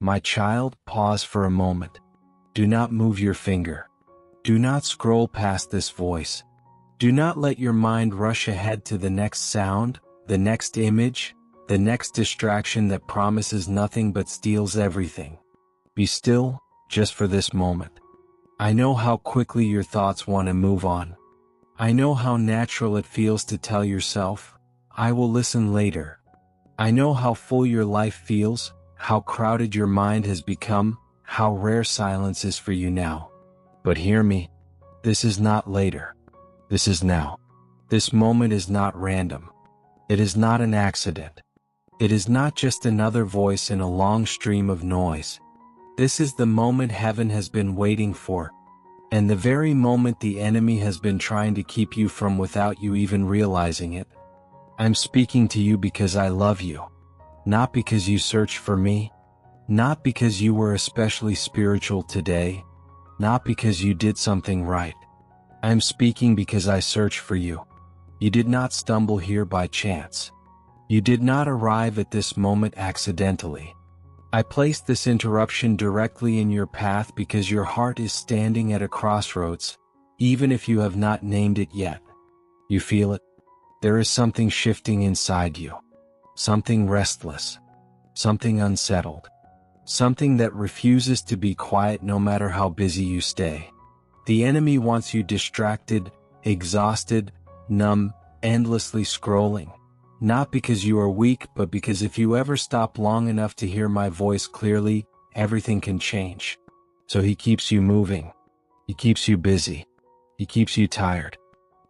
My child, pause for a moment. Do not move your finger. Do not scroll past this voice. Do not let your mind rush ahead to the next sound, the next image, the next distraction that promises nothing but steals everything. Be still, just for this moment. I know how quickly your thoughts want to move on. I know how natural it feels to tell yourself, I will listen later. I know how full your life feels, how crowded your mind has become, how rare silence is for you now. But hear me, this is not later. This is now. This moment is not random. It is not an accident. It is not just another voice in a long stream of noise. This is the moment heaven has been waiting for, and the very moment the enemy has been trying to keep you from without you even realizing it. I'm speaking to you because I love you. Not because you searched for me. Not because you were especially spiritual today. Not because you did something right. I'm speaking because I searched for you. You did not stumble here by chance. You did not arrive at this moment accidentally. I placed this interruption directly in your path because your heart is standing at a crossroads, even if you have not named it yet. You feel it? There is something shifting inside you. Something restless. Something unsettled. Something that refuses to be quiet no matter how busy you stay. The enemy wants you distracted, exhausted, numb, endlessly scrolling. Not because you are weak, but because if you ever stop long enough to hear my voice clearly, everything can change. So he keeps you moving. He keeps you busy. He keeps you tired.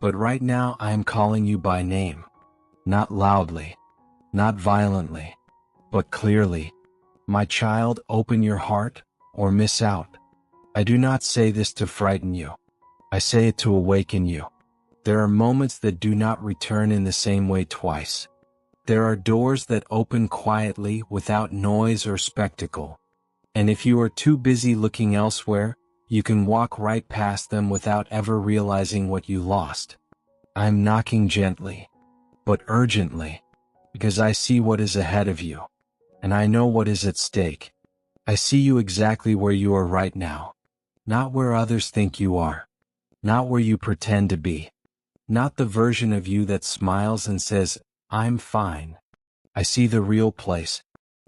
But right now I am calling you by name. Not loudly. Not violently. But clearly. My child, open your heart, or miss out. I do not say this to frighten you. I say it to awaken you. There are moments that do not return in the same way twice. There are doors that open quietly without noise or spectacle. And if you are too busy looking elsewhere, you can walk right past them without ever realizing what you lost. I am knocking gently, but urgently, because I see what is ahead of you. And I know what is at stake. I see you exactly where you are right now. Not where others think you are. Not where you pretend to be. Not the version of you that smiles and says, I'm fine. I see the real place.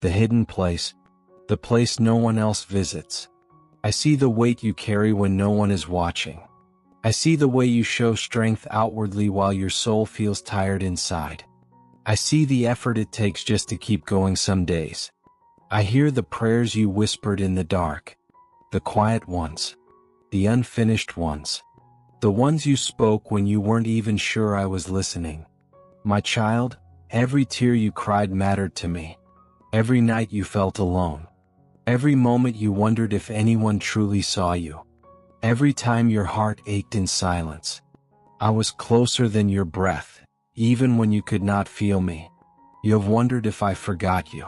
The hidden place. The place no one else visits. I see the weight you carry when no one is watching. I see the way you show strength outwardly while your soul feels tired inside. I see the effort it takes just to keep going some days. I hear the prayers you whispered in the dark. The quiet ones. The unfinished ones. The ones you spoke when you weren't even sure I was listening. My child, every tear you cried mattered to me. Every night you felt alone. Every moment you wondered if anyone truly saw you. Every time your heart ached in silence. I was closer than your breath, even when you could not feel me. You have wondered if I forgot you.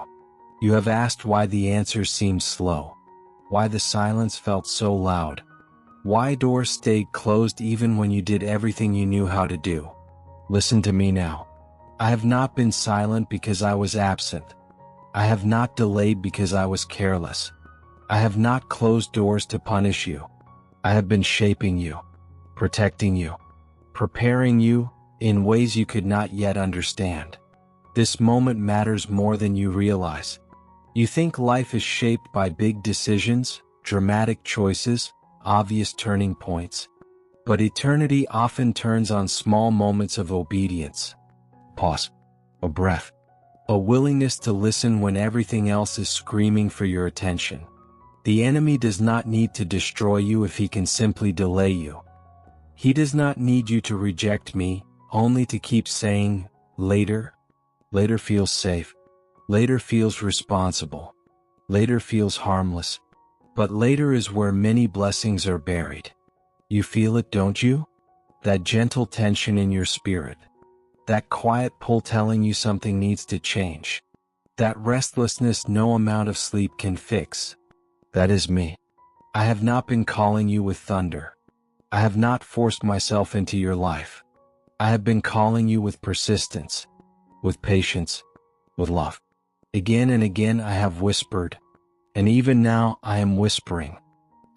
You have asked why the answers seemed slow. Why the silence felt so loud. Why doors stayed closed even when you did everything you knew how to do. Listen to me now. I have not been silent because I was absent. I have not delayed because I was careless. I have not closed doors to punish you. I have been shaping you, protecting you, preparing you in ways you could not yet understand. This moment matters more than you realize. You think life is shaped by big decisions, dramatic choices, obvious turning points. But eternity often turns on small moments of obedience. Pause. A breath. A willingness to listen when everything else is screaming for your attention. The enemy does not need to destroy you if he can simply delay you. He does not need you to reject me, only to keep saying, later. Later feels safe. Later feels responsible. Later feels harmless. But later is where many blessings are buried. You feel it, don't you? That gentle tension in your spirit. That quiet pull telling you something needs to change. That restlessness no amount of sleep can fix. That is me. I have not been calling you with thunder. I have not forced myself into your life. I have been calling you with persistence, with patience, with love. Again and again I have whispered, And even now I am whispering.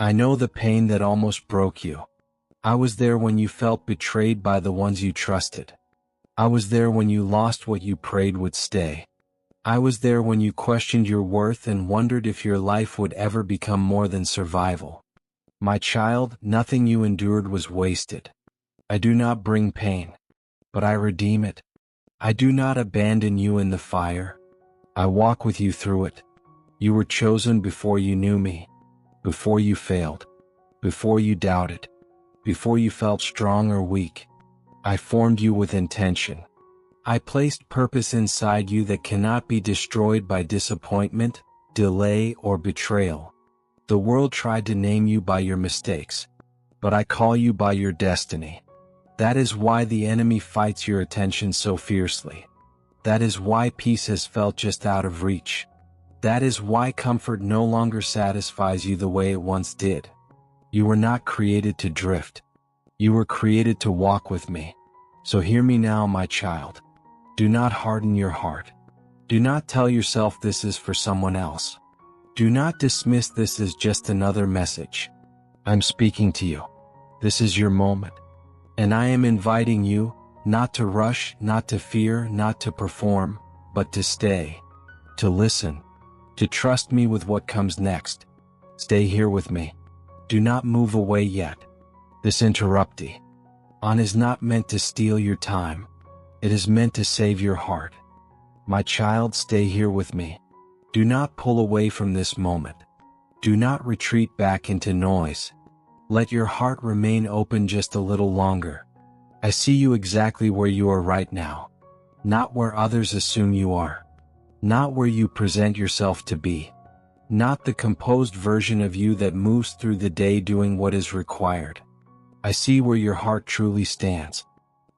I know the pain that almost broke you. I was there when you felt betrayed by the ones you trusted. I was there when you lost what you prayed would stay. I was there when you questioned your worth and wondered if your life would ever become more than survival. My child, nothing you endured was wasted. I do not bring pain, but I redeem it. I do not abandon you in the fire. I walk with you through it. You were chosen before you knew me, before you failed, before you doubted, before you felt strong or weak. I formed you with intention. I placed purpose inside you that cannot be destroyed by disappointment, delay, or betrayal. The world tried to name you by your mistakes, but I call you by your destiny. That is why the enemy fights your attention so fiercely. That is why peace has felt just out of reach. That is why comfort no longer satisfies you the way it once did. You were not created to drift. You were created to walk with me. So hear me now, my child. Do not harden your heart. Do not tell yourself this is for someone else. Do not dismiss this as just another message. I'm speaking to you. This is your moment. And I am inviting you, not to rush, not to fear, not to perform, but to stay, to listen, to trust me with what comes next. Stay here with me. Do not move away yet. This interrupti on is not meant to steal your time. It is meant to save your heart. My child, stay here with me. Do not pull away from this moment. Do not retreat back into noise. Let your heart remain open just a little longer. I see you exactly where you are right now. Not where others assume you are. Not where you present yourself to be. Not the composed version of you that moves through the day doing what is required. I see where your heart truly stands.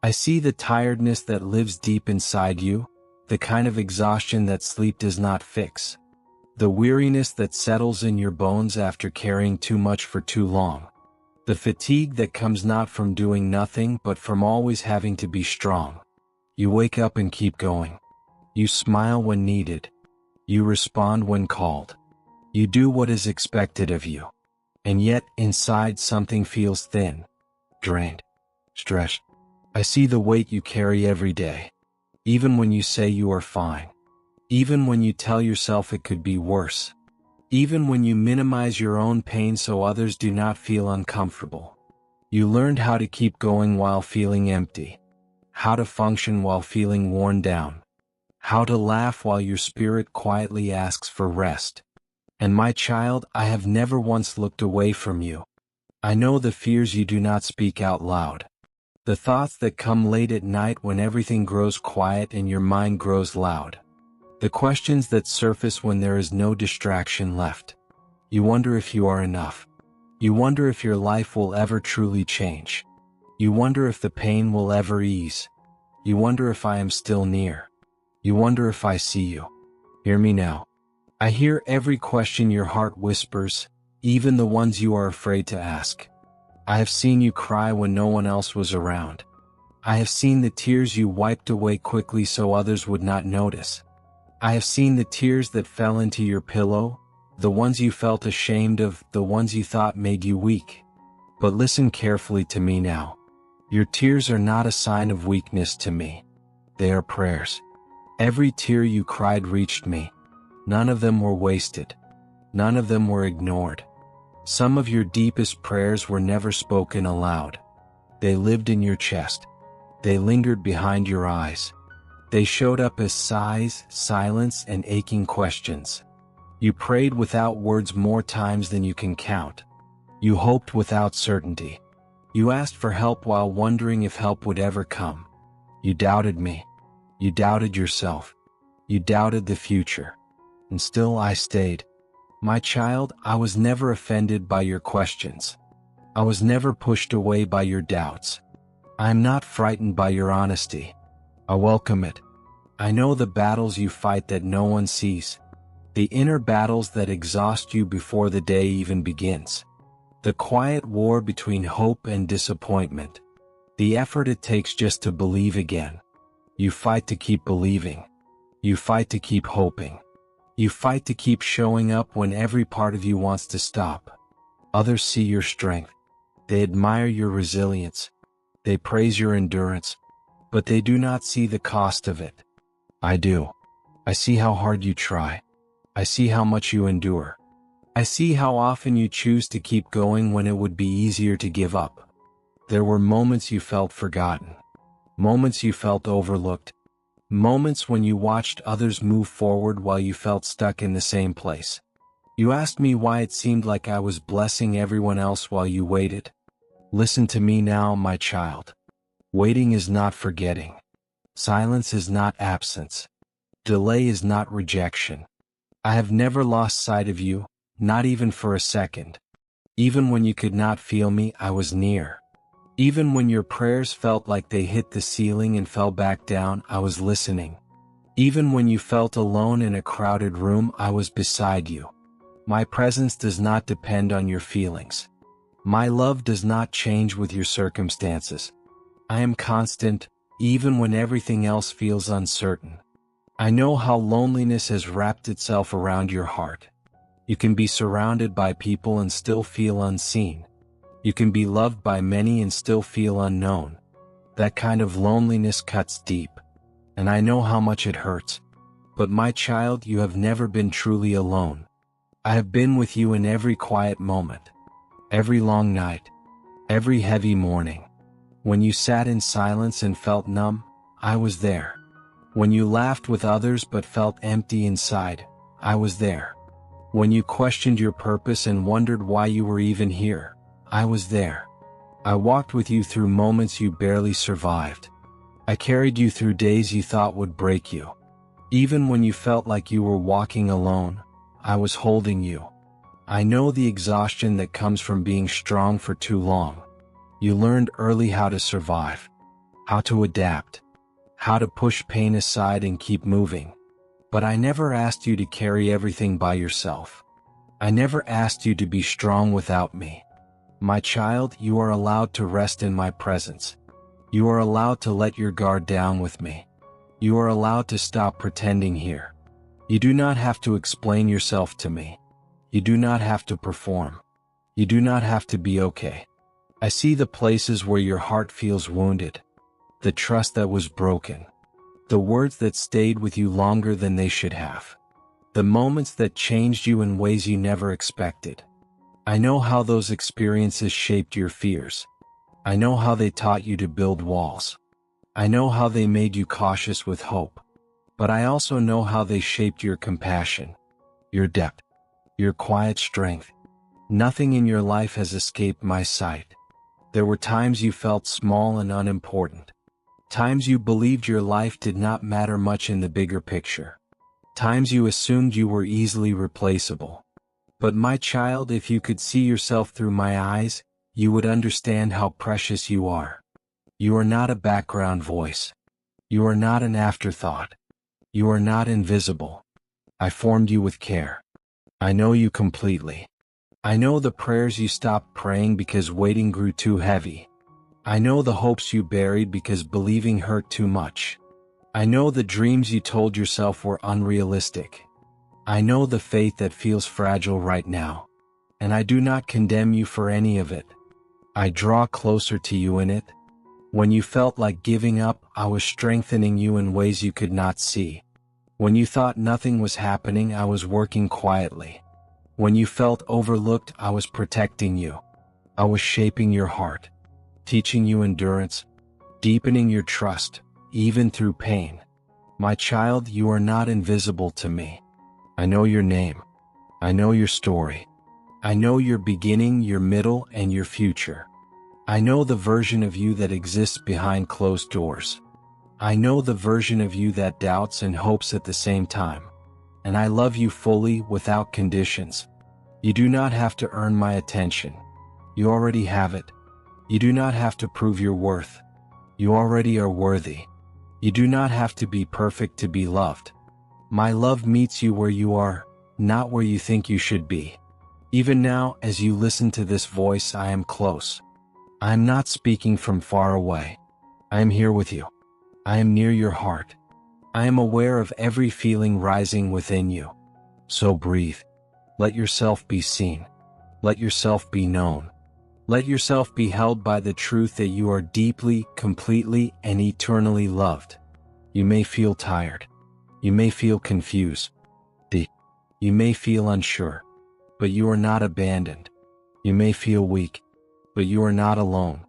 I see the tiredness that lives deep inside you, the kind of exhaustion that sleep does not fix. The weariness that settles in your bones after carrying too much for too long. The fatigue that comes not from doing nothing but from always having to be strong. You wake up and keep going. You smile when needed. You respond when called. You do what is expected of you. And yet, inside something feels thin, drained, stretched. I see the weight you carry every day. Even when you say you are fine. Even when you tell yourself it could be worse. Even when you minimize your own pain so others do not feel uncomfortable. You learned how to keep going while feeling empty. How to function while feeling worn down. How to laugh while your spirit quietly asks for rest. And my child, I have never once looked away from you. I know the fears you do not speak out loud. The thoughts that come late at night when everything grows quiet and your mind grows loud. The questions that surface when there is no distraction left. You wonder if you are enough. You wonder if your life will ever truly change. You wonder if the pain will ever ease. You wonder if I am still near. You wonder if I see you. Hear me now. I hear every question your heart whispers, even the ones you are afraid to ask. I have seen you cry when no one else was around. I have seen the tears you wiped away quickly so others would not notice. I have seen the tears that fell into your pillow, the ones you felt ashamed of, the ones you thought made you weak. But listen carefully to me now. Your tears are not a sign of weakness to me. They are prayers. Every tear you cried reached me. None of them were wasted. None of them were ignored. Some of your deepest prayers were never spoken aloud. They lived in your chest. They lingered behind your eyes. They showed up as sighs, silence, and aching questions. You prayed without words more times than you can count. You hoped without certainty. You asked for help while wondering if help would ever come. You doubted me. You doubted yourself. You doubted the future. And still I stayed. My child, I was never offended by your questions. I was never pushed away by your doubts. I am not frightened by your honesty. I welcome it. I know the battles you fight that no one sees. The inner battles that exhaust you before the day even begins. The quiet war between hope and disappointment. The effort it takes just to believe again. You fight to keep believing. You fight to keep hoping. You fight to keep showing up when every part of you wants to stop. Others see your strength. They admire your resilience. They praise your endurance. But they do not see the cost of it. I do. I see how hard you try. I see how much you endure. I see how often you choose to keep going when it would be easier to give up. There were moments you felt forgotten. Moments you felt overlooked. Moments when you watched others move forward while you felt stuck in the same place. You asked me why it seemed like I was blessing everyone else while you waited. Listen to me now, my child. Waiting is not forgetting. Silence is not absence. Delay is not rejection. I have never lost sight of you, not even for a second. Even when you could not feel me, I was near. Even when your prayers felt like they hit the ceiling and fell back down, I was listening. Even when you felt alone in a crowded room, I was beside you. My presence does not depend on your feelings. My love does not change with your circumstances. I am constant, even when everything else feels uncertain. I know how loneliness has wrapped itself around your heart. You can be surrounded by people and still feel unseen. You can be loved by many and still feel unknown. That kind of loneliness cuts deep. And I know how much it hurts. But my child, you have never been truly alone. I have been with you in every quiet moment. Every long night. Every heavy morning. When you sat in silence and felt numb, I was there. When you laughed with others but felt empty inside, I was there. When you questioned your purpose and wondered why you were even here, I was there. I walked with you through moments you barely survived. I carried you through days you thought would break you. Even when you felt like you were walking alone, I was holding you. I know the exhaustion that comes from being strong for too long. You learned early how to survive, how to adapt, how to push pain aside and keep moving. But I never asked you to carry everything by yourself. I never asked you to be strong without me. My child, you are allowed to rest in my presence. You are allowed to let your guard down with me. You are allowed to stop pretending here. You do not have to explain yourself to me. You do not have to perform. You do not have to be okay. I see the places where your heart feels wounded, the trust that was broken, the words that stayed with you longer than they should have, the moments that changed you in ways you never expected. I know how those experiences shaped your fears. I know how they taught you to build walls. I know how they made you cautious with hope. But I also know how they shaped your compassion, your depth, your quiet strength. Nothing in your life has escaped my sight. There were times you felt small and unimportant. Times you believed your life did not matter much in the bigger picture. Times you assumed you were easily replaceable. But my child, if you could see yourself through my eyes, you would understand how precious you are. You are not a background voice. You are not an afterthought. You are not invisible. I formed you with care. I know you completely. I know the prayers you stopped praying because waiting grew too heavy. I know the hopes you buried because believing hurt too much. I know the dreams you told yourself were unrealistic. I know the faith that feels fragile right now. And I do not condemn you for any of it. I draw closer to you in it. When you felt like giving up, I was strengthening you in ways you could not see. When you thought nothing was happening, I was working quietly. When you felt overlooked, I was protecting you. I was shaping your heart, teaching you endurance, deepening your trust, even through pain. My child, you are not invisible to me. I know your name. I know your story. I know your beginning, your middle, and your future. I know the version of you that exists behind closed doors. I know the version of you that doubts and hopes at the same time. And I love you fully, without conditions. You do not have to earn my attention. You already have it. You do not have to prove your worth. You already are worthy. You do not have to be perfect to be loved. My love meets you where you are, not where you think you should be. Even now, as you listen to this voice, I am close. I am not speaking from far away. I am here with you. I am near your heart. I am aware of every feeling rising within you. So breathe. Let yourself be seen. Let yourself be known. Let yourself be held by the truth that you are deeply, completely, and eternally loved. You may feel tired. You may feel confused. You may feel unsure. But you are not abandoned. You may feel weak. But you are not alone.